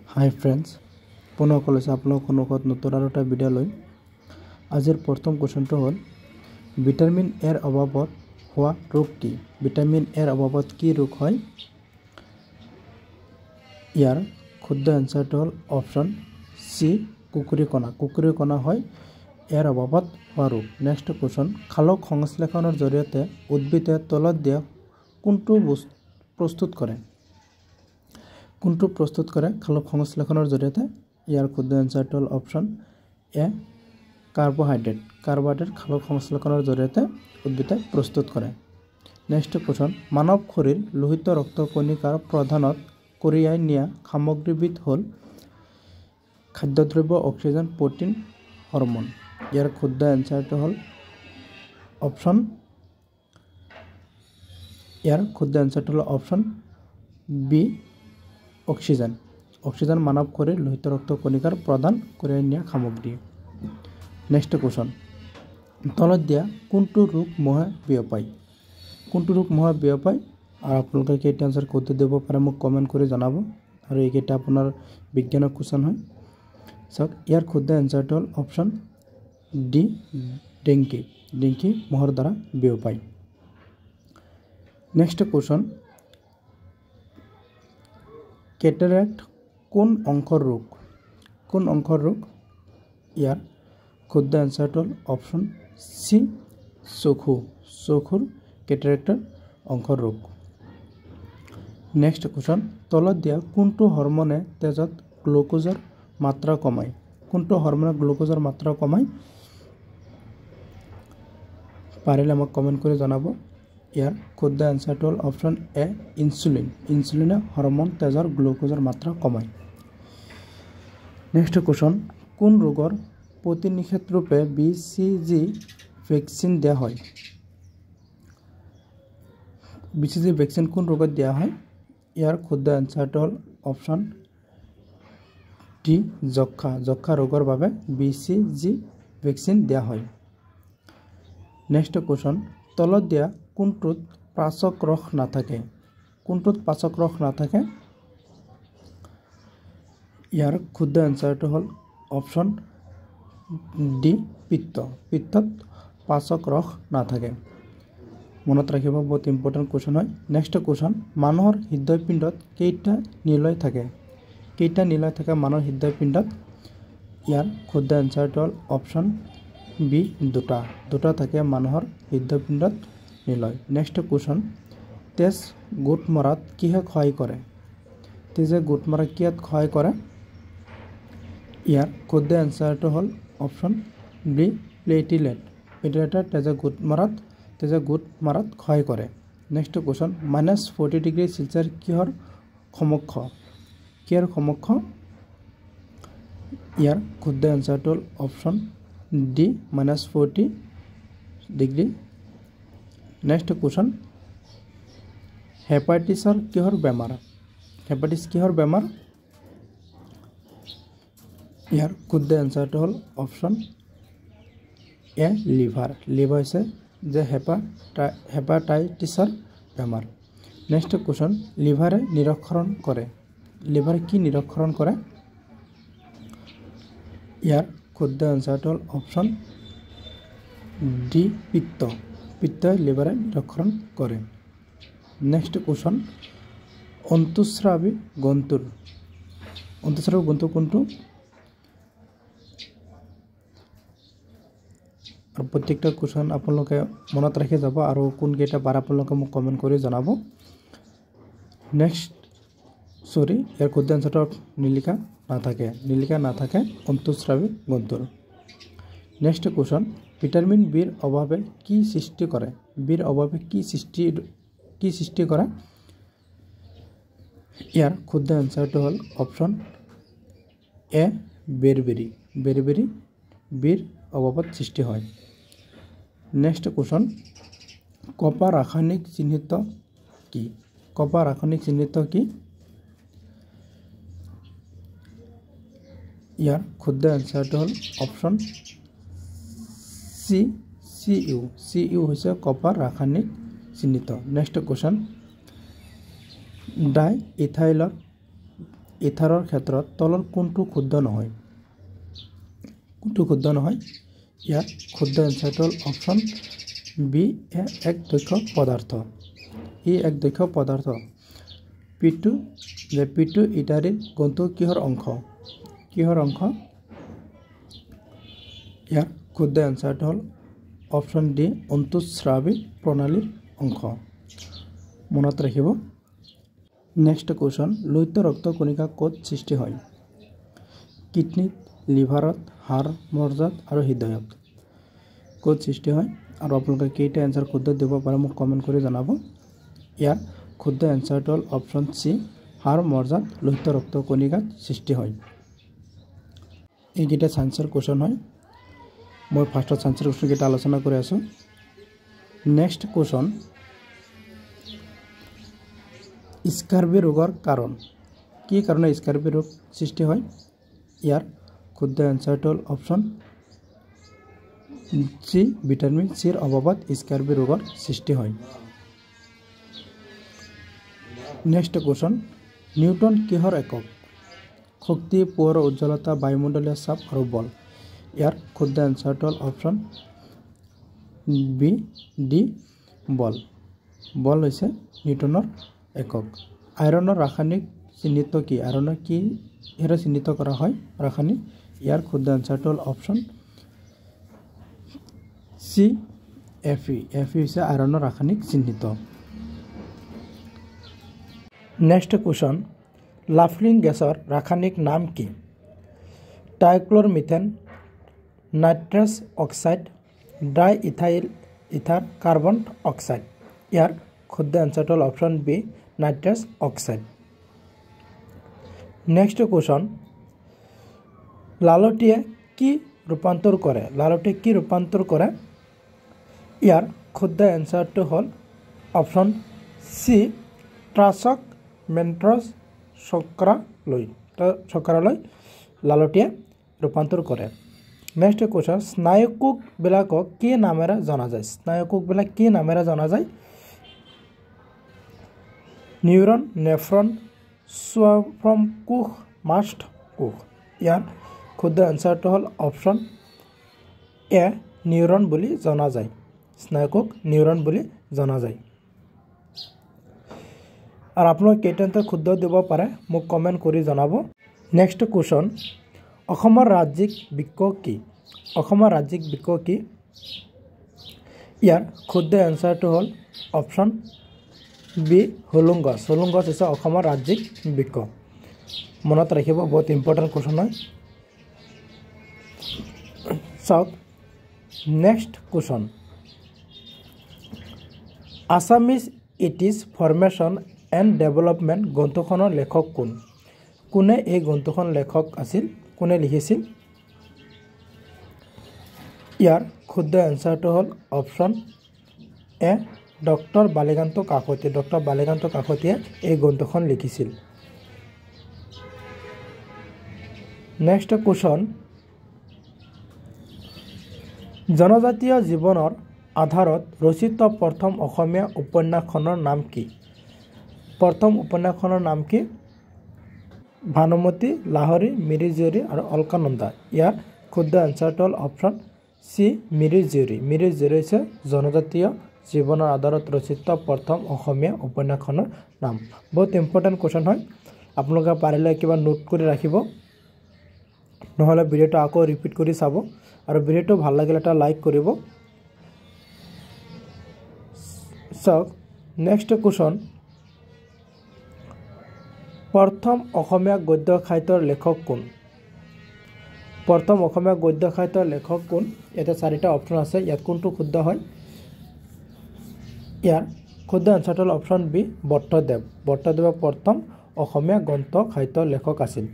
হাই friends, পুনৰ কলৈছে আপোনালোকৰ সন্মুখত নতুন আৰু এটা ভিডিঅ' লৈ। আজিৰ প্ৰথম কুৱেশ্যনটো হ'ল ভিটামিন এৰ অভাৱত হোৱা ৰোগ কি? ভিটামিন এৰ অভাৱত কি ৰোগ হয়? ইয়াৰ শুদ্ধ এনচাৰটো হ'ল অপশ্যন চি, কুকুৰী কণা। কুকুৰী কণা হয় এৰ অভাৱত হোৱা ৰোগ। নেক্সট কুৱেশ্যন, খালক সংশ্লেষণৰ জৰিয়তে উদ্ভিদে তলত দিয়া কোনটো প্ৰস্তুত কৰে? কোনটো প্ৰস্তুত কৰে খালক সংশ্লেষণৰ জৰিয়তে? ইয়াৰ শুদ্ধ এনচাৰটো হ'ল অপশ্যন এ, কাৰ্বহাইড্ৰেট। কাৰ্বহাইড্ৰেট খালক সংশ্লেষণৰ জৰিয়তে উদ্ভিদে প্ৰস্তুত কৰে। নেক্সট কুৱেশ্যন, মানৱ শৰীৰ লোহিত ৰক্ত কণিকাৰ প্ৰধানত কঢ়িয়াই নিয়া সামগ্ৰীবিধ হ'ল খাদ্যদ্ৰব্য, অক্সিজেন, প্ৰ'টিন, হৰম'ন। ইয়াৰ শুদ্ধ এনচাৰটো হ'ল অপশ্যন বি, অক্সিজেন। অক্সিজেন মানৱ শৰীৰ লোহিত ৰক্ত কণিকাৰ প্ৰধান কঢ়িয়াই নিয়া সামগ্ৰী। নেক্সট কুৱেশ্যন, তলত দিয়া কোনটো ৰোগ মহে বিয়পায়? কোনটো ৰোগ মহে বিয়পায়? আৰু আপোনালোকে কেইটা এনচাৰ ক'ত দিব পাৰে মোক কমেণ্ট কৰি জনাব। আৰু এইকেইটা আপোনাৰ বিজ্ঞানৰ কুৱেশ্যন হয়। চাওক, ইয়াৰ শুদ্ধ এনচাৰটো হ'ল অপশ্যন ডি, ডেংগি। ডেংগি মহৰ দ্বাৰা বিয়পায়। নেক্সট কুৱেশ্যন, কেটাৰেক্ট কোন অংশৰ ৰোগ? কোন অংশৰ ৰোগ? ইয়াৰ শুদ্ধ এনচাৰটো হ'ল অপশ্যন চি, চকু। চকুৰ কেটাৰেক্টৰ অংশৰ ৰোগ। নেক্সট কুৱেশ্যন, তলত দিয়া কোনটো হৰম'নে তেজত গ্লুক'জৰ মাত্ৰা কমায়? কোনটো হৰম'নে গ্লুক'জৰ মাত্ৰা কমায়? পাৰিলে আমাক কমেণ্ট কৰি জনাব। ইয়াৰ শুদ্ধ এনচাৰটো হ'ল অপশ্যন এ, ইনচুলিন। ইনচুলিনে হৰম'ন তেজৰ গ্লুক'জৰ মাত্ৰা কমায়। নেক্সট কুৱেশ্যন, কোন ৰোগৰ প্ৰতিনিষেধ ৰূপে BCG ভেকচিন দিয়া হয়? BCG ভেকচিন কোন ৰোগত দিয়া হয়? ইয়াৰ শুদ্ধ এনচাৰটো হ'ল অপশ্যন ডি, যক্ষ্মা। যক্ষ্মা ৰোগৰ বাবে BCG ভেকচিন দিয়া হয়। নেক্সট কুৱেশ্যন, তলত দিয়া কোনটোত পাচক ৰস নাথাকে? কোনটোত পাচক ৰস নাথাকে? ইয়াৰ শুদ্ধ এনচাৰটো হ'ল অপশ্যন ডি, পিত্ত। পিত্তত পাচক ৰস নাথাকে। মনত ৰাখিব, বহুত ইম্পৰ্টেণ্ট কুৱেশ্যন হয়। নেক্সট কুৱেশ্যন, মানুহৰ হৃদয়পিণ্ডত কেইটা নিলয় থাকে? কেইটা নিলয় থাকে মানুহৰ হৃদয়পিণ্ডত? ইয়াৰ শুদ্ধ এনচাৰটো হ'ল অপশ্যন বি, দুটা। দুটা থাকে মানুহৰ হৃদয়পিণ্ডত নিলয়। নেক্সট কুৱেশ্যন, তেজ গোট মৰাত কিহে সহায় কৰে? তেজে গোট মৰাত কিহত সহায় কৰে? ইয়াৰ শুদ্ধ এনচাৰটো হ'ল অপশ্যন বি, প্লেটিলেট। প্লেটিলেটে তেজে গোট মাৰাত সহায় কৰে। নেক্সট কুৱেশ্যন, -40 ডিগ্ৰী চেলচিয়াছ কিহৰ সমকক্ষ? কিহৰ সমকক্ষ? ইয়াৰ শুদ্ধ এনচাৰটো হ'ল option D, -40 degree. Next question, হেপাটাইটিছৰ কিহৰ বেমাৰ? হেপাটাইটিছ কিহৰ বেমাৰ? ইয়াৰ শুদ্ধ এনচাৰটো হ'ল অপশ্যন এ, লিভাৰ। লিভাৰ হৈছে যে হেপাটাইটিছৰ বেমাৰ। নেক্সট কুৱেশ্যন, লিভাৰে নিৰক্ষৰণ কৰে। লিভাৰে কি নিৰক্ষৰণ কৰে? ইয়াৰ শুদ্ধ এনচাৰটো হ'ল অপশ্যন ডি, পিত্ত। পিত্তই লিভাৰে নিৰক্ষৰণ কৰে। নেক্সট কুৱেশ্যন, অন্তঃস্ৰাৱী গ্ৰন্থিৰ কোনটো? আৰু প্ৰত্যেকটা কুৱেশ্যন আপোনালোকে মনত ৰাখি যাব আৰু কোনকেইটা পাৰে আপোনালোকে মোক কমেণ্ট কৰি জনাব। ইয়াৰ শুদ্ধ এনচাৰটো নীলিকা নাথাকে। নীলিকা নাথাকে অন্তঃস্ৰাৱী গ্ৰন্থিৰ। নেক্সট কুৱেশ্যন, ভিটামিন বিৰ অভাৱে কি সৃষ্টি কৰে? বিৰ অভাৱে কি সৃষ্টি কৰে? ইয়াৰ শুদ্ধ এনচাৰটো হ'ল অপশ্যন এ, বেৰবেৰি। বেৰবেৰি বিৰ অভাৱত সৃষ্টি হয়। নেক্সট কুৱেশ্যন, কপাৰ ৰাসায়নিক চিহ্নিত কি? কপাৰ ৰাসায়নিক চিহ্নিত কি? ইয়াৰ শুদ্ধ এনচাৰটো হ'ল অপশ্যন চি, Cu। Cu হৈছে কপাৰ ৰাসায়নিক চিহ্নিত। নেক্সট কুৱেশ্যন, ডাই ইথাইলৰ ইথাৰৰ ক্ষেত্ৰত তলৰ কোনটো ক্ষুদ্ৰ নহয় ইয়াত ক্ষুদ্ৰ এনচাৰটো হ'ল অপশ্যন বি এক দক্ষ পদাৰ্থ ই এক দক্ষ পদাৰ্থ P2 ইটাৰীৰ কোনটো কিহৰ অংশ ইয়াৰ ক্ষুদ্ৰ এনচাৰটো হ'ল অপশ্যন ডি অন্তঃস্ৰাৱী প্ৰণালীৰ অংশ মনত ৰাখিব নেক্সট কোৱেশ্চন লোহিত ৰক্ত কণিকা ক'ত সৃষ্টি হয় কিডনীত লিভাৰত হাড় মজ্জাত আৰু হৃদয়ত ক'ত সৃষ্টি হয় আৰু আপোনালোকে কেইটা এনচাৰ শুদ্ধ দিব পাৰে মোক কমেণ্ট কৰি জনাব ইয়াৰ শুদ্ধ এনচাৰটো হ'ল অপশ্যন চি হাড় মজ্জাত লোহিত ৰক্ত কণিকাত সৃষ্টি হয় এইকেইটা সায়েন্সৰ কোৱেশ্চন হয় মই ফাৰ্ষ্টত সায়েন্সৰ কোৱেশ্চনকেইটা আলোচনা কৰি আছোঁ নেক্সট কোৱেশ্চন স্কাৰ্বি ৰোগৰ কাৰণ কি কাৰণে স্কাৰ্বি ৰোগ সৃষ্টি হয় ইয়াৰ শুদ্ধ এনচাৰটো হ'ল অপশ্যন চি ভিটামিন চিৰ অভাৱত স্কাৰ্বি ৰোগৰ সৃষ্টি হয় নেক্সট কোৱেশ্চন নিউটন কিহৰ একক শক্তি পোহৰৰ উজ্জ্বলতা বায়ুমণ্ডলীয় চাপ আৰু বল ইয়াৰ শুদ্ধ এনচাৰটো হ'ল অপশ্যন বি ডি বল হৈছে নিউটনৰ একক আইৰণৰ ৰাসায়নিক চিহ্নিত কি আইৰণৰ কি এৰে চিহ্নিত কৰা হয় ৰাসায়নিক ইয়াৰ শুদ্ধ এনচাৰটো হ'ল অপশ্যন চি এফ ই হৈছে আইৰণৰ ৰাসায়নিক চিহ্নিত নেক্সট কোৱেশ্চন লাফিং গেছৰ ৰাসায়নিক নাম কি trichloromethane nitrous oxide di ether carbon oxide ইয়াৰ শুদ্ধ এনচাৰটো হ'ল option B nitrous oxide next question লালটিয়ে কি ৰূপান্তৰ কৰে ইয়াৰ শুদ্ধ এনচাৰটো হ'ল অপশ্যন চি ট্ৰাছক মেন্ট্ৰছ চক্ৰালৈ লালটিয়ে ৰূপান্তৰ কৰে নেক্সট কোৱেশ্চন স্নায়ুকোষবিলাকক কি নামেৰে জনা যায় নিউৰন নেফ্ৰন স্বফ্ৰম কোষ মাষ্ট কোষ ইয়াৰ শুদ্ধ এনচাৰটো হ'ল অপশ্যন এ নিউৰন বুলি জনা যায় স্নায়ুকোষ নিউৰন বুলি জনা যায় আৰু আপোনালোকে কেইটা শুদ্ধ দিব পাৰে মোক কমেণ্ট কৰি জনাব নেক্সট কোৱেশ্চন অসমৰ ৰাজ্যিক বৃক্ষ কি ইয়াৰ শুদ্ধ এনচাৰটো হ'ল অপশ্যন বি হুলুং গছ হৈছে অসমৰ ৰাজ্যিক বৃক্ষ মনত ৰাখিব বহুত ইম্পৰ্টেণ্ট কোৱেশ্চন হয় চাওক next question Assamese its formation and development গ্ৰন্থখনৰ লেখক কোনে এই গ্ৰন্থখন কোনে লিখিছিল ইয়াৰ শুদ্ধ এনচাৰটো হ'ল অপশ্যন এ ডক্টৰ বালিকান্ত কাকতীয়ে এই গ্ৰন্থখন লিখিছিল নেক্সট কোৱেশ্চন জনজাতীয় জীৱনৰ আধাৰত ৰচিত প্ৰথম অসমীয়া উপন্যাসখনৰ নাম কি ভানুমতী লাহৰী মিৰি জীয়ৰী আৰু অলকানন্দা ইয়াৰ শুদ্ধ এনচাৰটো হ'ল অপশ্যন চি মিৰি জীয়ৰী হৈছে জনজাতীয় জীৱনৰ আধাৰত ৰচিত প্ৰথম অসমীয়া উপন্যাসখনৰ নাম বহুত ইম্পৰ্টেণ্ট কোৱেশ্চন হয় আপোনালোকে পাৰিলে কিবা নোট কৰি ৰাখিব নহ'লে ভিডিঅ'টো আকৌ ৰিপিট কৰি চাব আৰু ভিডিঅ'টো ভাল লাগিলে এটা লাইক কৰিব চাওক নেক্সট কোৱেশ্চন প্ৰথম অসমীয়া গদ্য সাহিত্যৰ লেখক কোন ইয়াতে চাৰিটা অপশ্যন আছে ইয়াত কোনটো শুদ্ধ হয় ইয়াৰ শুদ্ধ এনচাৰটো হ'ল অপশ্যন বি বৰ্তদেৱে প্ৰথম অসমীয়া গ্ৰন্থ সাহিত্যৰ লেখক আছিল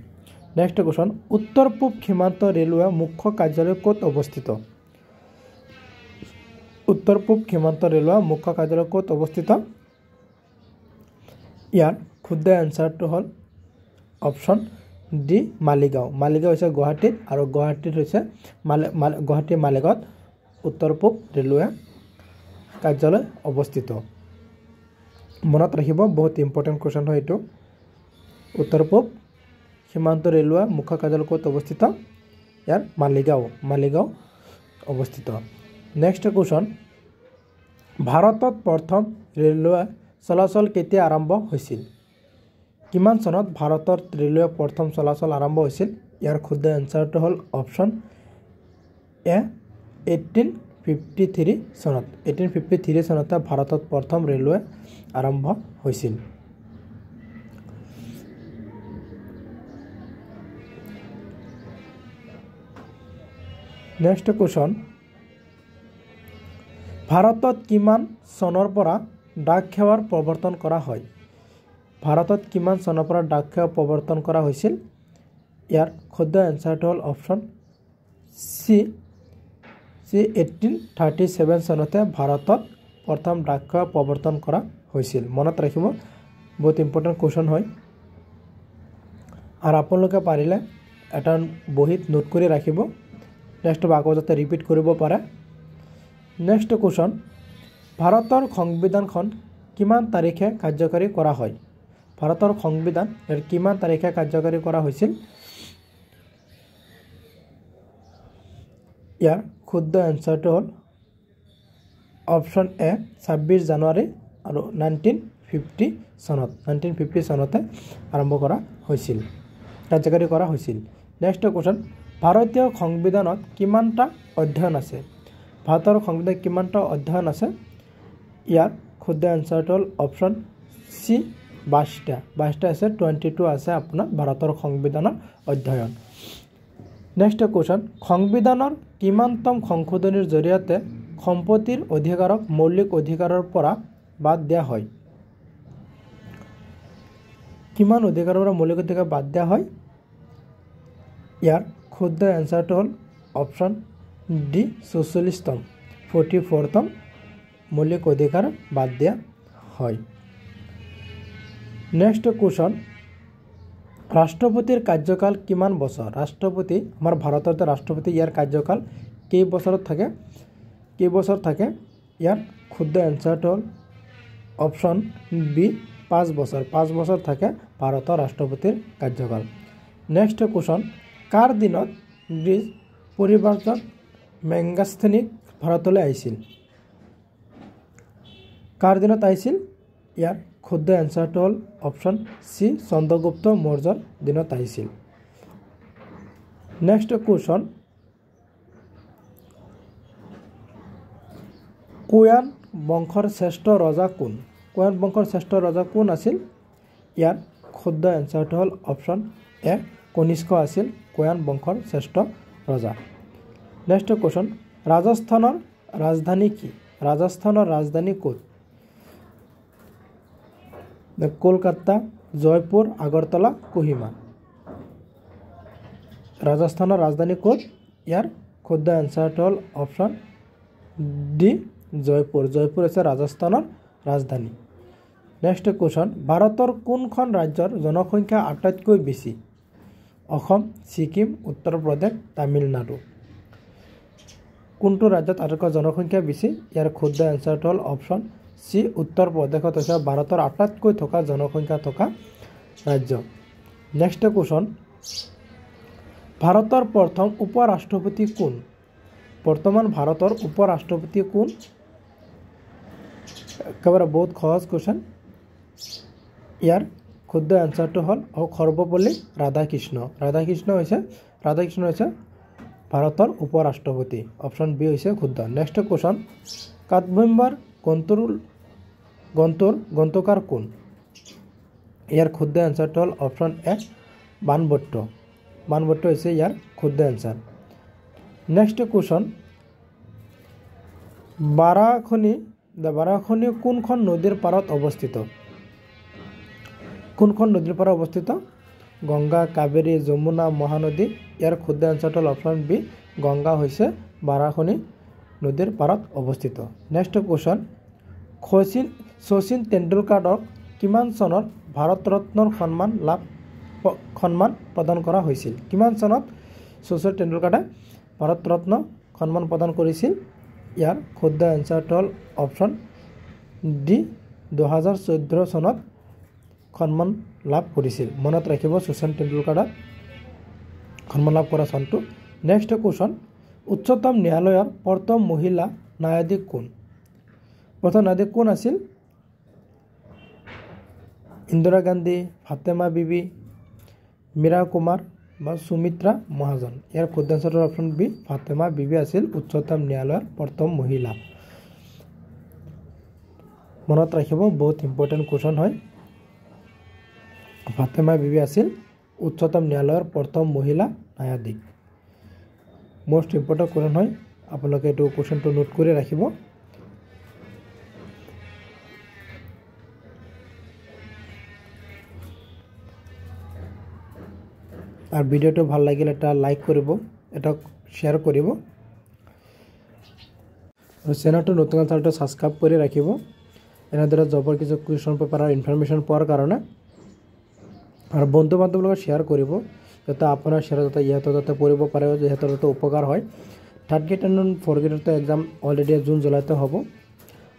নেক্সট কোৱেশ্চন উত্তৰ পূব সীমান্ত ৰেলৱে মুখ্য কাৰ্যালয় ক'ত অৱস্থিত ইয়াৰ শুদ্ধ এনচাৰটো হ'ল অপশ্যন ডি মালিগাঁও হৈছে গুৱাহাটীত আৰু গুৱাহাটীৰ মালিগাঁৱত উত্তৰ পূব ৰেলৱে কাৰ্যালয় অৱস্থিত মনত ৰাখিব বহুত ইম্পৰ্টেণ্ট কোৱেশ্চন হয় এইটো উত্তৰ পূব সীমান্ত ৰেলৱে মুখ্য কাৰ্যালয় ক'ত অৱস্থিত ইয়াৰ মালিগাঁও অৱস্থিত নেক্সট কোৱেশ্চন ভাৰতত প্ৰথম ৰেলৱে চলাচল কেতিয়া আৰম্ভ হৈছিল কিমান চনত ভাৰতৰ ৰেলৱে প্ৰথম চলাচল আৰম্ভ হৈছিল ইয়াৰ শুদ্ধ এনসাৰটো হ'ল অপচন এ 1853 চনত 1853 চনতে ভাৰতত প্ৰথম ৰেলৱে আৰম্ভ হৈছিল নেক্সট কোৱেশ্চন ভাৰতত কিমান চনৰ পৰা ডাক সেৱাৰ প্ৰৱৰ্তন কৰা হয় ভাৰতত কিমান চনৰ পৰা ডাক সেৱা প্ৰৱৰ্তন কৰা হৈছিল ইয়াৰ শুদ্ধ এনসাৰটো হ'ল অপচন সি 1837 চনতে ভাৰতত প্ৰথম ডাক সেৱা প্ৰৱৰ্তন কৰা হৈছিল মনত ৰাখিব বহুত ইম্পৰ্টেন্ট কোৱেশ্চন হয় আৰু আপোনালোকে পাৰিলে এটা বহিত নোট কৰি ৰাখিব নেক্সট আকৌ যাতে ৰিপিট কৰিব পাৰে নেক্সট কোৱেশ্চন ভাৰতৰ সংবিধানখন কিমান তাৰিখে কাৰ্যকৰী কৰা হয় ভাৰতৰ সংবিধান কিমান তাৰিখে কাৰ্যকৰী কৰা হৈছিল ইয়াৰ শুদ্ধ এনসাৰটো হ'ল অপচন এ 26 জানুৱাৰী আৰু 1950 চনতে আৰম্ভ কৰা হৈছিল কাৰ্যকৰী কৰা হৈছিল নেক্সট কোৱেশ্চন ভাৰতীয় সংবিধানত কিমানটা অধ্যয়ন আছে ভাৰতৰ সংবিধানত কিমানটা অধ্যয়ন আছে ইয়াৰ শুদ্ধ এনসাৰটো হ'ল অপচন সি 22টা আছে 22 আছে আপোনাৰ ভাৰতৰ সংবিধানৰ অধ্যয়ন নেক্সট কোৱেশ্চন সংবিধানৰ কিমানতম সংশোধনীৰ জৰিয়তে সম্পত্তিৰ অধিকাৰক মৌলিক অধিকাৰৰ পৰা বাদ দিয়া হয় কিমান অধিকাৰৰ পৰা মৌলিক অধিকাৰ বাদ দিয়া হয় ইয়াৰ শুদ্ধ এনসাৰটো হ'ল অপচন ডি 44তম 44তম মৌলিক অধিকাৰ বাদ দিয়া হয় নেক্সট কোৱেশ্চন ৰাষ্ট্ৰপতিৰ কাৰ্যকাল কিমান বছৰ ৰাষ্ট্ৰপতি আমাৰ ভাৰতৰ ৰাষ্ট্ৰপতি ইয়াৰ কাৰ্যকাল কেইবছৰত থাকে ইয়াৰ শুদ্ধ এনসাৰটো হ'ল অপচন বি 5 বছৰ থাকে ভাৰতৰ ৰাষ্ট্ৰপতিৰ কাৰ্যকাল নেক্সট কোৱেশ্চন কাৰ দিনত ব্ৰিটিছ পৰিব্ৰাজক মেগাস্থেনিক ভাৰতলৈ আহিছিল কাৰ দিনত আহিছিল ইয়াৰ শুদ্ধ এনসাৰটো হ'ল অপচন সি চন্দ্ৰগুপ্ত মৌৰ্যৰ দিনত আহিছিল নেক্সট কোৱেশ্চন কুয়ান বংশৰ শ্ৰেষ্ঠ ৰজা কোন আছিল ইয়াৰ শুদ্ধ এনসাৰটো হ'ল অপচন এ কনিষ্ক আছিল কুয়ান বংশৰ শ্ৰেষ্ঠ ৰজা নেক্সট কোৱেশ্চন ৰাজস্থানৰ ৰাজধানী ক'ত কলকাতা জয়পুৰ আগৰতলা কোহিমা ৰাজস্থানৰ ৰাজধানী ক'ত ইয়াৰ শুদ্ধ এনসাৰটো হ'ল অপচন ডি জয়পুৰ আছে ৰাজস্থানৰ ৰাজধানী নেক্সট কোৱেশ্চন ভাৰতৰ কোনখন ৰাজ্যৰ জনসংখ্যা আটাইতকৈ বেছি অসম ছিকিম উত্তৰ প্ৰদেশ তামিলনাডু কোনটো ৰাজ্যত আটাইতকৈ জনসংখ্যা বেছি ইয়াৰ শুদ্ধ এনসাৰটো হ'ল অপচন সি উত্তৰ প্ৰদেশত হৈছে ভাৰতৰ আটাইতকৈ থকা জনসংখ্যা থকা ৰাজ্য নেক্সট কোৱেশ্চন ভাৰতৰ প্ৰথম উপৰাষ্ট্ৰপতি কোন বৰ্তমান ভাৰতৰ উপৰাষ্ট্ৰপতি কোন একেবাৰে বহুত সহজ কোৱেশ্চন ইয়াৰ শুদ্ধ এনসাৰটো হ'ল সৰ্বপল্লী ৰাধাকৃষ্ণ হৈছে ভাৰতৰ উপৰাষ্ট্ৰপতি অপচন বি হৈছে শুদ্ধ নেক্সট কোৱেশ্চন কাদম্বৰৰ গ্ৰন্থকাৰ কোন ইয়াৰ শুদ্ধ এনসাৰটো হ'ল অপচন এ বাণভট্ট হৈছে ইয়াৰ শুদ্ধ এনসাৰ নেক্সট কোৱেশ্চন বাৰাখনি কোনখন নদীৰ পাৰত অৱস্থিত গংগা কাবেৰী যমুনা মহানদী ইয়াৰ শুদ্ধ এনসাৰটো হ'ল অপচন বি গংগা হৈছে বাৰাখনি নদীৰ পাৰত অৱস্থিত নেক্সট কোৱেশ্চন শচীন তেণ্ডুলকাৰক কিমান চনত ভাৰত ৰত্নৰ সন্মান প্ৰদান কৰা হৈছিল কিমান চনত শচীন তেণ্ডুলকাৰে ভাৰত ৰত্ন সন্মান প্ৰদান কৰিছিল ইয়াৰ শুদ্ধ এনসাৰটো হ'ল অপচন ডি 2014 চনত সন্মান লাভ কৰিছিল মনত ৰাখিব শচীন তেণ্ডুলকাৰে সন্মান লাভ কৰা চনটো নেক্সট কোৱেশ্চন উচ্চতম ন্যায়ালয়ৰ প্ৰথম মহিলা ন্যায়াধীশ কোন প্ৰথম ন্যায়াধীশ কোন আছিল ইন্দিৰা গান্ধী ফাতেমা বিবি মীৰা কুমাৰ বা সুমিত্ৰা মহাজন ইয়াৰ শুদ্ধ আনসাৰৰ অপশন বি ফাতেমা বিবি আছিল উচ্চতম ন্যায়ালয়ৰ প্ৰথম মহিলা মনত ৰাখিব বহুত ইম্পৰ্টেন্ট কোৱেশ্চন হয় ফাতেমা বিবি আছিল উচ্চতম ন্যায়ালয়ৰ প্ৰথম মহিলা ন্যায়াধীশ মোস্ট ইম্পৰ্টেন্ট কোৱেশ্চন হয় আপোনালোকে এইটো কোৱেশ্চনটো নোট কৰি ৰাখিব আৰ ভিডিওটো ভাল লাগিলে এটা লাইক কৰিব এটা শেয়াৰ কৰিব আৰু চেনেলটো নতুন চেনেলটো সাবস্ক্ৰাইব কৰি ৰাখিব এনেদৰে জবৰ কিছু কুৱেশ্চন পেপাৰৰ ইনফৰমেশন পোৱাৰ কাৰণে আৰু বন্ধু বান্ধৱৰ লগত শেয়াৰ কৰিব যাতে আপোনাৰ শেয়াৰ যাতে ইয়াতে যাতে পঢ়িব পাৰে যিহেতু যাতে উপকাৰ হয় থাৰ্ড গ্ৰেড এণ্ড ফ'ৰ্থ গ্ৰেডৰ এক্সাম অলৰেডি জুন জুলাইতে হ'ব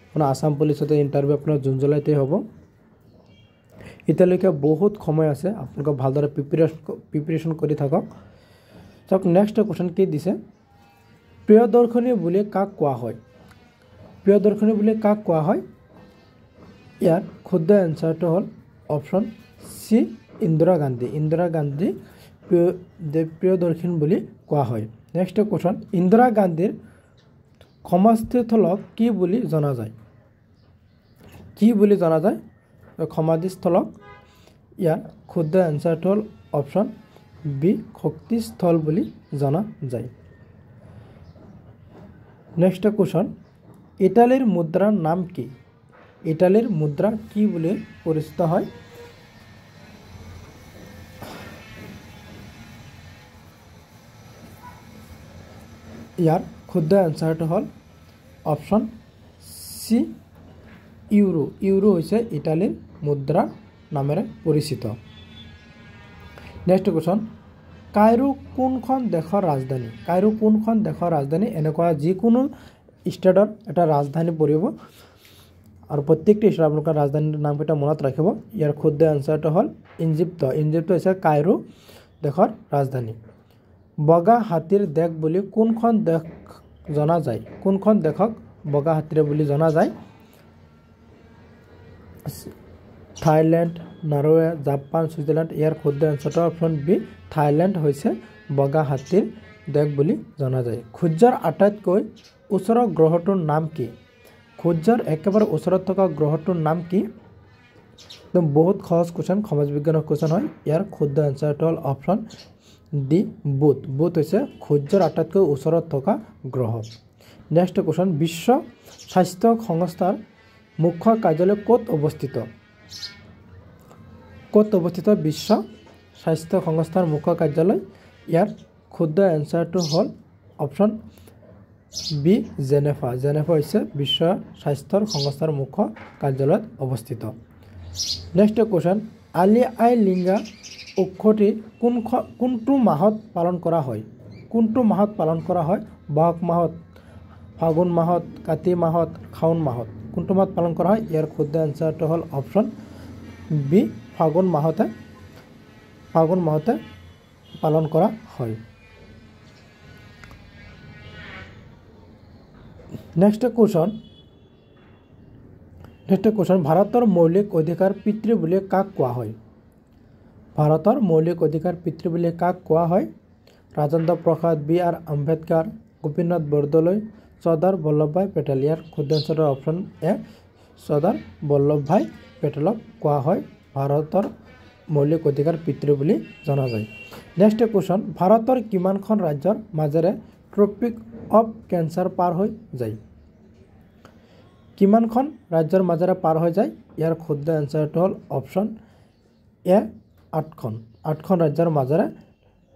আপোনাৰ আসাম পুলিচতে ইণ্টাৰভিউ আপোনাৰ জুন জুলাইতে হ'ব এতিয়ালৈকে বহুত সময় আছে আপোনালোকে ভালদৰে প্ৰিপাৰেচন কৰি থাকক চাওক নেক্সট কোৱেশ্চন কি দিছে প্ৰিয়দৰ্শিনী বুলি কাক কোৱা হয় প্ৰিয়দৰ্শিনী বুলি কাক কোৱা হয় ইয়াৰ শুদ্ধ এনসাৰটো হ'ল অপশন সি ইন্দিৰা গান্ধী প্ৰিয়দৰ্শিনী বুলি কোৱা হয় নেক্সট কোৱেশ্চন ইন্দিৰা গান্ধীৰ সমাধিস্থলক কি বুলি জনা যায় সমাধিস্থলক ইয়াৰ শুদ্ধ এনসাৰটো হ'ল অপশন বি শক্তিস্থল বুলি জনা যায় নেক্সট কোৱেশ্চন ইটালীৰ মুদ্ৰাৰ নাম কি ইটালীৰ মুদ্ৰা কি বুলি পৰিচিত হয় ইয়াৰ শুদ্ধ এনসাৰটো হ'ল অপশন সি ইউৰো হৈছে ইটালীৰ মুদ্ৰা নামেৰে পৰিচিত নেক্সট কোৱেশ্চন কায়ৰো কোনখন দেশৰ ৰাজধানী এনেকুৱা যিকোনো ষ্টেটৰ এটা ৰাজধানী পৰিব আৰু প্ৰত্যেকটি ষ্টেটৰ আপোনালোকৰ ৰাজধানীৰ নামকেইটা মনত ৰাখিব ইয়াৰ শুদ্ধ এনসাৰটো হ'ল ইজিপ্ত হৈছে কায়ৰো দেশৰ ৰাজধানী বগা হাতীৰ দেশ বুলি কোনখন দেশ জনা যায় কোনখন দেশক বগা হাতীৰে বুলি জনা যায় থাইল্যান্ড নৰৱে জাপান সুইজাৰলেণ্ড ইয়াৰ শুদ্ধ এনসাৰটো অপশন বি থাইল্যান্ড হৈছে বগা হাতীৰ দেশ বুলি জনা যায় সূৰ্যৰ আটাইতকৈ ওচৰৰ গ্ৰহটোৰ নাম কি সূৰ্যৰ একেবাৰে ওচৰত থকা গ্ৰহটোৰ নাম কি একদম বহুত সহজ কোৱেশ্চন সমাজ বিজ্ঞানৰ কোৱেশ্চন হয় ইয়াৰ শুদ্ধ এনসাৰটো হ'ল অপশন ডি বুধ হৈছে সূৰ্যৰ আটাইতকৈ ওচৰত থকা গ্ৰহ নেক্সট কোৱেশ্চন বিশ্ব স্বাস্থ্য সংস্থাৰ মুখ্য কাৰ্যালয় ক'ত অৱস্থিত বিশ্ব স্বাস্থ্য সংস্থাৰ মুখ্য কাৰ্যালয় ইয়াৰ শুদ্ধ এনসাৰটো হ'ল অপশন বি জেনেভা হৈছে বিশ্ব স্বাস্থ্য সংস্থাৰ মুখ্য কাৰ্যালয়ত অৱস্থিত নেক্সট কোৱেশ্চন আলি আই লিংগা উৎসৱটি কোনটো মাহত পালন কৰা হয় বহাগ মাহত ফাগুন মাহত কাতি মাহত শাওণ মাহত কোনটো মাহত পালন কৰা হয় ইয়াৰ শুদ্ধ এনসাৰটো হ'ল অপশন বি ফাগুন মাহতে পালন কৰা হয় নেক্সট কোৱেশ্চন ভাৰতৰ মৌলিক অধিকাৰ পিতৃ বুলি কাক কোৱা হয় ৰাজেন্দ্ৰ প্ৰসাদ বি আৰ আম্বেদকাৰ গোপীনাথ বৰদলৈ চৰ্দাৰ বল্লভভাই পেটেল ইয়াৰ শুদ্ধ answer option A Sardar Vallabhbhai পেটেলক কোৱা হয় ভাৰতৰ মৌলিক অধিকাৰ পিতৃ বুলি জনা যায় নেক্সট কোৱেশ্চন ভাৰতৰ কিমানখন ৰাজ্যৰ মাজেৰে ট্ৰপিক অফ কেঞ্চাৰ পাৰ হৈ যায় ইয়াৰ শুদ্ধ এনসাৰটো হ'ল অপশন এ 8খন ৰাজ্যৰ মাজেৰে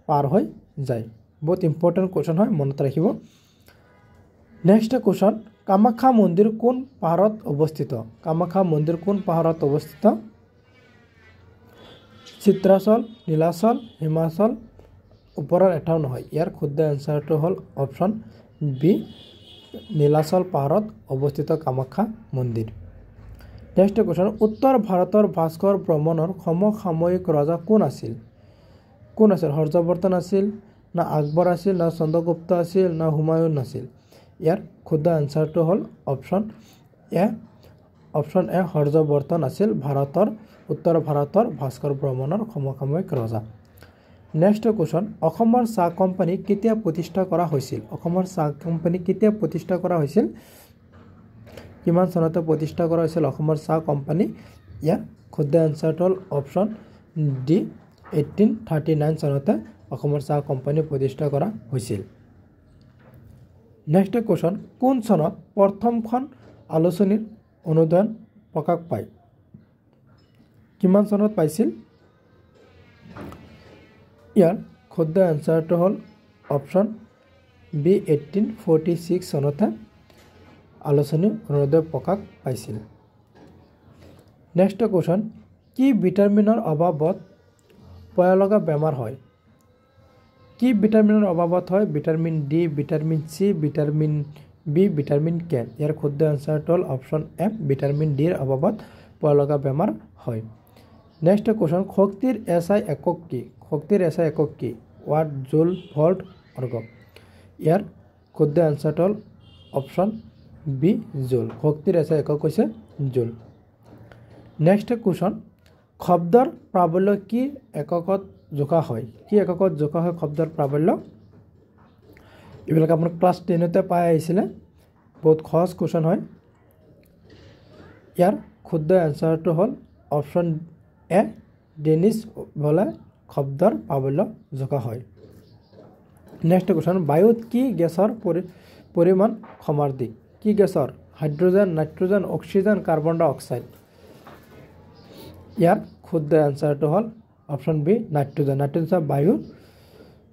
পাৰ হৈ যায় বহুত ইম্পৰ্টেন্ট কোৱেশ্চন হয় মনত ৰাখিব নেক্সট কোৱেশ্চন কামাখ্যা মন্দিৰ কোন পাহাৰত অৱস্থিত চিত্ৰাচল নীলাচল হিমাচল ওপৰৰ এটাও নহয় ইয়াৰ শুদ্ধ এনসাৰটো হ'ল অপশন বি নীলাচল পাহাৰত অৱস্থিত কামাখ্যা মন্দিৰ নেক্সট কোৱেশ্যন উত্তৰ ভাৰতৰ ভাস্কৰ ভ্ৰমণৰ সমসাময়িক ৰজা কোন আছিল হৰ্ষবৰ্ধন আছিল না আকবৰ আছিল না চন্দ্ৰগুপ্ত আছিল না হুমায়ুন আছিল ইয়াৰ শুদ্ধ আনসাৰটো হ'ল অপশ্যন এ হৰ্ষবৰ্ধন আছিল উত্তৰ ভাৰতৰ ভাস্কৰ ভ্ৰমণৰ সমসাময়িক ৰজা নেক্সট কোৱেশ্যন অসমৰ চাহ কোম্পানী কেতিয়া প্ৰতিষ্ঠা কৰা হৈছিল কিমান চনতে প্ৰতিষ্ঠা কৰা হৈছিল অসমৰ চাহ কোম্পানী ইয়াৰ শুদ্ধ আনসাৰটো হ'ল অপশ্যন ডি 1839 চনতে অসমৰ চাহ কোম্পানী প্ৰতিষ্ঠা কৰা হৈছিল নেক্সট কোৱেশ্যন কোন চনত প্ৰথমখন আলোচনীৰ অনুদান প্ৰকাশ পায় কিমান চনত পাইছিল ইয়াৰ শুদ্ধ আনসাৰটো হ'ল অপশ্যন বি 1846 চনতে আলোচনী অনুদান প্ৰকাশ পাইছিল নেক্সট কোৱেশ্যন কি ভিটামিনৰ অভাৱত পয়ালগা বেমাৰ হয় ভিটামিন ডি ভিটামিন সি ভিটামিন বি ভিটামিন কে ইয়াৰ শুদ্ধ আনসাৰটো হ'ল অপশ্যন এ ভিটামিন ডিৰ অভাৱত পয়ালগা বেমাৰ হয় নেক্সট কোৱেশ্যন শক্তিৰ এছআই একক কি ওৱাট জুল ভল্ট অৰ্গ ইয়াৰ শুদ্ধ আনসাৰটো হ'ল অপশ্যন বি জুল শক্তিৰ এছআই একক হৈছে জুল নেক্সট কোৱেশ্যন শব্দৰ প্ৰাবল্য কি এককত জোখা হয় শব্দৰ প্ৰাবল্য এইবিলাক আপোনাৰ ক্লাছ 10তে পাই আহিছিলে বহুত সহজ কোৱেশ্যন হয় ইয়াৰ শুদ্ধ আনসাৰটো হ'ল অপশ্যন এ ডেনিছ বলে শব্দৰ প্ৰাবল্য জোখা হয় নেক্সট কোৱেশ্যন বায়ুত কি গেছৰ পৰিমাণ সমাৰ্দিক কি গেছৰ হাইড্ৰজেন নাইট্ৰজেন অক্সিজেন কাৰ্বন ডাই অক্সাইড ইয়াৰ শুদ্ধ আনসাৰটো হ'ল অপশ্যন বি নাইট্ৰজেন বায়ু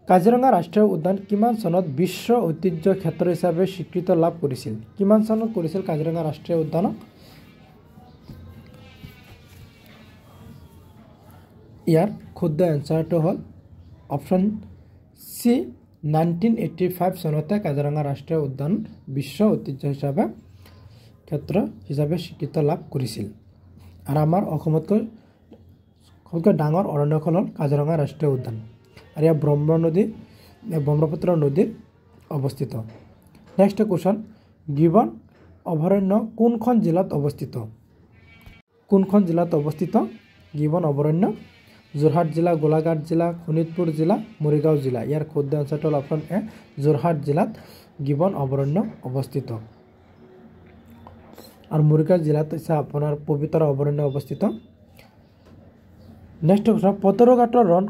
কাজিৰঙা ৰাষ্ট্ৰীয় উদ্যান কিমান চনত বিশ্ব ঐতিহ্য ক্ষেত্ৰ হিচাপে স্বীকৃতি লাভ কৰিছিল কিমান চনত কৰিছিল কাজিৰঙা ৰাষ্ট্ৰীয় উদ্যানক ইয়াৰ শুদ্ধ আনসাৰটো হ'ল অপশ্যন সি 1985 চনতে কাজিৰঙা ৰাষ্ট্ৰীয় উদ্যান বিশ্ব ঐতিহ্য ক্ষেত্ৰ হিচাপে স্বীকৃতি লাভ কৰিছিল আৰু আমাৰ অসমতকৈ সবতকৈ ডাঙৰ অৰণ্যখন হ'ল কাজিৰঙা ৰাষ্ট্ৰীয় উদ্যান আৰু ইয়াৰ ব্ৰহ্মপুত্ৰ নদীত অৱস্থিত নেক্সট কোৱেশ্যন গিবন অভয়াৰণ্য কোনখন জিলাত অৱস্থিত গিবন অভয়াৰণ্য যোৰহাট জিলা গোলাঘাট জিলা শোণিতপুৰ জিলা মৰিগাঁও জিলা ইয়াৰ শুদ্ধ আনসাৰটো হ'ল অপশ্যন এ যোৰহাট জিলাত গিবন অভয়াৰণ্য অৱস্থিত আৰু মৰিগাঁও জিলাত হৈছে আপোনাৰ পবিতৰা অভয়াৰণ্য অৱস্থিত নেক্সট কোৱেশ্যন পতৰুঘাটৰ ৰণ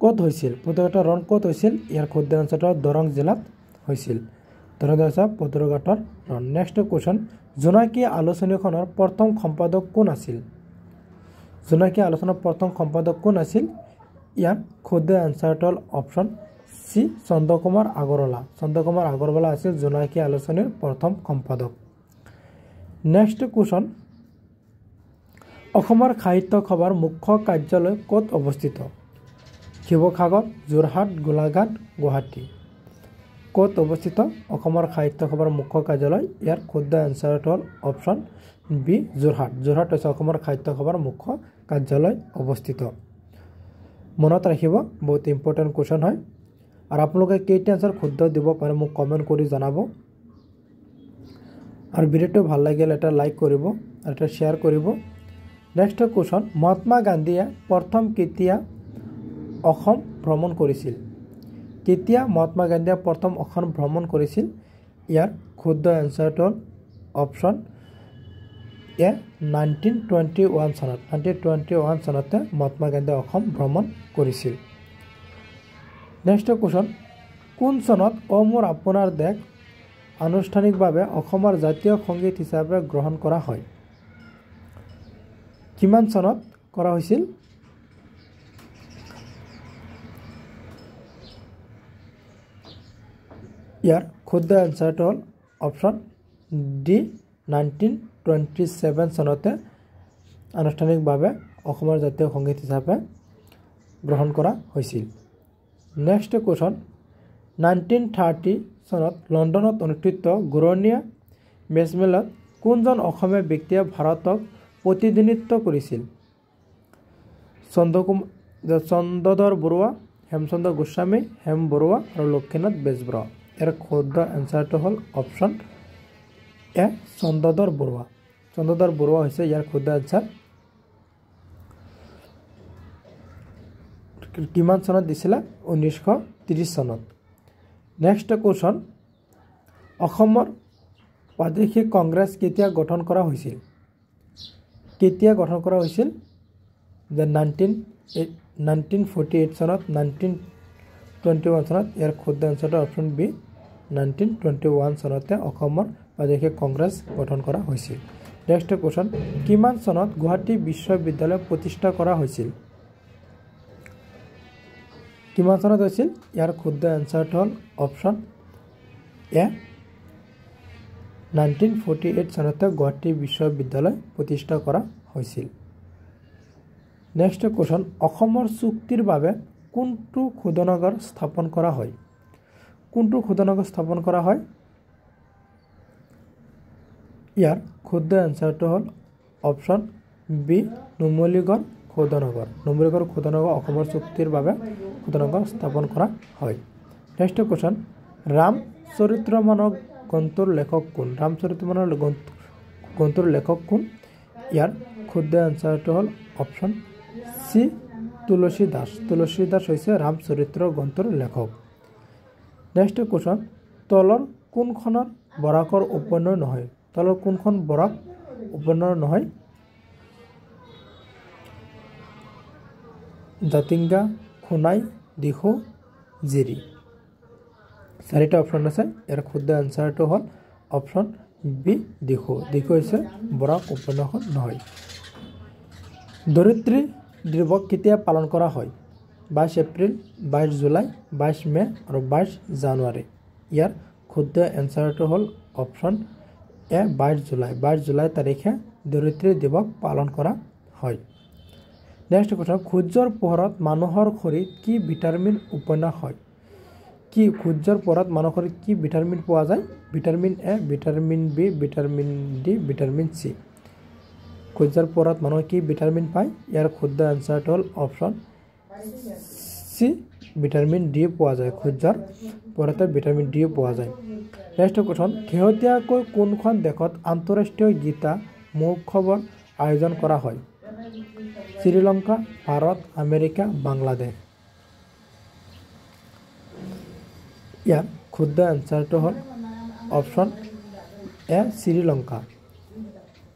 ক'ত হৈছিল ইয়াৰ শুদ্ধ আনসাৰটো দৰং জিলাত হৈছিল পতৰুঘাটৰ ৰণ নেক্সট কোৱেশ্যন জোনাকী আলোচনীখনৰ প্ৰথম সম্পাদক কোন আছিল ইয়াৰ শুদ্ধ আনসাৰটো হ'ল অপশ্যন চি চন্দ্ৰকুমাৰ আগৰৱালা আছিল জোনাকী আলোচনীৰ প্ৰথম সম্পাদক নেক্সট কোৱেশ্যন অসমৰ সাহিত্য সভাৰ মুখ্য কাৰ্যালয় ক'ত অৱস্থিত শিৱসাগৰ যোৰহাট গোলাঘাট গুৱাহাটী ক'ত অৱস্থিত অসমৰ সাহিত্য সভাৰ মুখ্য কাৰ্যালয় ইয়াৰ শুদ্ধ আনসাৰটো হ'ল অপশ্যন বি যোৰহাট হৈছে অসমৰ সাহিত্য সভাৰ মুখ্য কাৰ্যালয় অৱস্থিত মনত ৰাখিব বহুত ইম্পৰ্টেণ্ট কোৱেশ্যন হয় আৰু আপোনালোকে কেইটা আনসাৰ শুদ্ধ দিব পাৰে মোক কমেণ্ট কৰি জনাব আৰু ভিডিঅ'টো ভাল লাগিলে এটা লাইক কৰিব আৰু এটা শ্বেয়াৰ কৰিব নেক্সট কোৱেশ্যন মহাত্মা গান্ধীয়ে প্ৰথম কেতিয়া অসম ভ্ৰমণ কৰিছিল ইয়াৰ শুদ্ধ আনসাৰটো হ'ল অপশ্যন এ 1921 চনতে মহাত্মা গান্ধীয়ে অসম ভ্ৰমণ কৰিছিল নেক্সট কোৱেশ্যন কোন চনত অ মোৰ আপোনাৰ দেশ আনুষ্ঠানিকভাৱে অসমৰ জাতীয় সংগীত হিচাপে গ্ৰহণ কৰা হয় কিমান চনত কৰা হৈছিল ইয়াৰ শুদ্ধ আনসাৰটো হ'ল অপশ্যন ডি 1927 চনতে আনুষ্ঠানিকভাৱে অসমৰ জাতীয় সংগীত হিচাপে গ্ৰহণ কৰা হৈছিল নেক্সট কোৱেশ্যন 1930 চনত লণ্ডনত অনুষ্ঠিত ঘূৰণীয়া মেজমেলত কোনজন অসমীয়া ব্যক্তিয়ে ভাৰতক প্ৰতিনিধিত্ব কৰিছিল? চন্দ্ৰধৰ বৰুৱা, হেমচন্দ্ৰ গোস্বামী, হেম বৰুৱা আৰু লক্ষ্মীনাথ বেজবৰুৱা। ইয়াৰ শুদ্ধ এনচাৰটো হ'ল অপশ্যন এ চন্দ্ৰধৰ বৰুৱা। চন্দ্ৰধৰ বৰুৱা হৈছে ইয়াৰ শুদ্ধ এনচাৰ। কিমান চনত দিছিলে? 1930 চনত। নেক্সট কুৱেশ্যন, অসমৰ প্ৰাদেশিক কংগ্ৰেছ কেতিয়া গঠন কৰা হৈছিল? কেতিয়া গঠন কৰা হৈছিল? যে 1948 চনত, 1921 চনত। ইয়াৰ শুদ্ধ এনচাৰটো অপশ্যন বি 1921 চনতে অসমৰ প্ৰাদেশিক কংগ্ৰেছ গঠন কৰা হৈছিল। নেক্সট কুৱেশ্যন, কিমান চনত গুৱাহাটী বিশ্ববিদ্যালয় প্ৰতিষ্ঠা কৰা হৈছিল? কিমান চনত হৈছিল? ইয়াৰ শুদ্ধ এনচাৰটো হ'ল অপশ্যন এ 1948 চনতে গুৱাহাটী বিশ্ববিদ্যালয় প্ৰতিষ্ঠা কৰা হৈছিল। নেক্সট কুৱেশ্যন, অসমৰ চুক্তিৰ বাবে কোনটো শোধনাগাৰ স্থাপন কৰা হয়? কোনটো শোধনাগাৰ স্থাপন কৰা হয়? ইয়াৰ শুদ্ধ এনচাৰটো হ'ল অপশ্যন বি নুমলীগড় শোধনাগাৰ। নুমলীগড় শোধনাগাৰ অসমৰ চুক্তিৰ বাবে শোধনাগাৰ স্থাপন কৰা হয়। নেক্সট কুৱেশ্যন, ৰামচৰিতমানস গ্ৰন্থৰ লেখক কোন? ৰামচৰিতমানস গ্ৰন্থৰ লেখক কোন? ইয়াৰ শুদ্ধ এনচাৰটো হ'ল অপশ্যন চি তুলসী দাস। তুলসী দাস হৈছে ৰামচৰিত্ৰ গ্ৰন্থৰ লেখক। নেক্সট কুৱেশ্যন, তলৰ কোনখনৰ বৰাকৰ উপনয় নহয়? তলৰ কোনখন বৰাক উপনয় নহয়? জাতিংগা, সোণাই, দিখৌ, জিৰি। চাৰিটা অপশ্যন আছে। ইয়াৰ শুদ্ধ এনচাৰটো হ'ল অপশ্যন বি দিখৌ। দিখৌ হৈছে বৰাক উপন্যাস নহয়। ধৰিত্ৰী দিৱস কেতিয়া পালন কৰা হয়? 22 এপ্ৰিল, 22 জুলাই, 22 মে আৰু 22 জানুৱাৰী। ইয়াৰ শুদ্ধ এনচাৰটো হ'ল অপশ্যন এ 22 জুলাই। 22 জুলাই তাৰিখে ধৰিত্ৰী দিৱস পালন কৰা হয়। নেক্সট কথা, সূৰ্যৰ পোহৰত মানুহৰ শৰীৰত কি ভিটামিন উৎপন্ন হয়? কি সূৰ্যৰ পোহৰত মানুহৰ শৰীৰত কি ভিটামিন পোৱা যায়? Vitamin A, vitamin B, vitamin D, vitamin C. সূৰ্যৰ পোহৰত মানুহে কি ভিটামিন পায়? ইয়াৰ শুদ্ধ এনচাৰটো হ'ল অপশ্যন চি ভিটামিন ডি পোৱা যায়। সূৰ্যৰ পোহৰতে ভিটামিন ডি পোৱা যায়। নেক্সট কুৱেশ্যন, শেহতীয়াকৈ কোনখন দেশত আন্তঃৰাষ্ট্ৰীয় গীতা মহোৎসৱৰ আয়োজন কৰা হয়? শ্ৰীলংকা, ভাৰত, আমেৰিকা, বাংলাদেশ। ইয়াৰ শুদ্ধ এনচাৰটো হ'ল অপশ্যন এ শ্ৰীলংকা।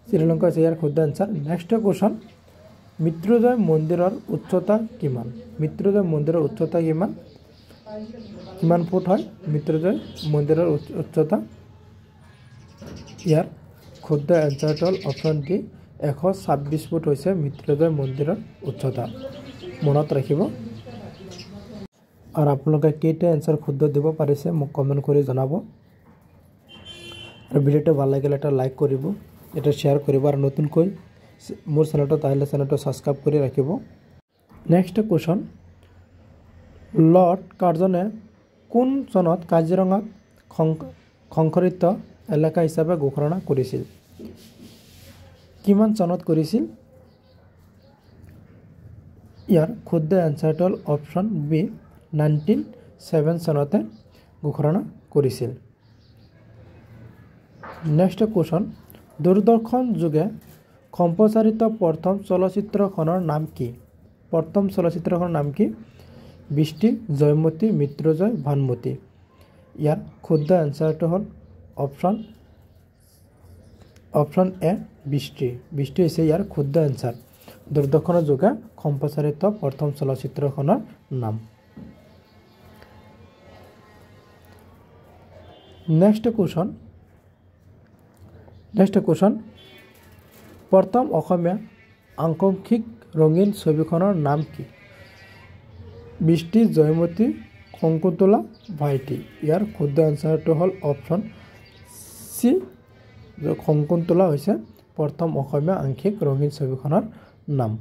শ্ৰীলংকা হৈছে ইয়াৰ শুদ্ধ এনচাৰ। নেক্সট কুৱেশ্যন, মৃত্যুঞ্জয় মন্দিৰৰ উচ্চতা কিমান? মৃত্যুঞ্জয় মন্দিৰৰ উচ্চতা কিমান? কিমান ফুট হয় মৃত্যুঞ্জয় মন্দিৰৰ উচ্চতা? ইয়াৰ শুদ্ধ এনচাৰটো হ'ল অপশ্যন ডি 126 ফুট হৈছে মৃত্যুঞ্জয় মন্দিৰৰ উচ্চতা। মনত ৰাখিব। আৰু আপোনালোকে কেইটা এনচাৰ শুদ্ধ দিব পাৰিছে মোক কমেণ্ট কৰি জনাব। আৰু ভিডিঅ'টো ভাল লাগিলে এটা লাইক কৰিব, এটা শ্বেয়াৰ কৰিব আৰু নতুনকৈ মোৰ চেনেলটোত আহিলে চেনেলটো ছাবস্ক্ৰাইব কৰি ৰাখিব। নেক্সট কুৱেশ্যন, লৰ্ড কাৰ্জনে কোন চনত কাজিৰঙাক সংৰক্ষিত এলেকা হিচাপে ঘোষণা কৰিছিল? কিমান চনত কৰিছিল? ইয়াৰ শুদ্ধ এনচাৰটো হ'ল অপশ্যন বি 1907 চনতে ঘোষণা কৰিছিল। নেক্সট কুৱেশ্যন, দূৰদৰ্শন যোগে সম্প্ৰচাৰিত প্ৰথম চলচ্চিত্ৰখনৰ নাম কি? প্ৰথম চলচ্চিত্ৰখনৰ নাম কি? বৃষ্টি, জয়মতী, মৃত্যুঞ্জয়, ভানুমতী। ইয়াৰ শুদ্ধ এনচাৰটো হ'ল অপশ্যন এ বৃষ্টি। বৃষ্টি হৈছে ইয়াৰ শুদ্ধ এনচাৰ। দূৰদৰ্শনৰ যোগে সম্প্ৰচাৰিত প্ৰথম চলচ্চিত্ৰখনৰ নাম। নেক্সট কুৱেশ্যন, প্ৰথম অসমীয়া আংশিক ৰঙীন ছবিখনৰ নাম কি? বৃষ্টি, জয়মতী, শকুন্তলা, ভাইটি। ইয়াৰ শুদ্ধ এনচাৰটো হ'ল অপশ্যন চি শকুন্তলা হৈছে প্ৰথম অসমীয়া আংশিক ৰঙীন ছবিখনৰ নাম।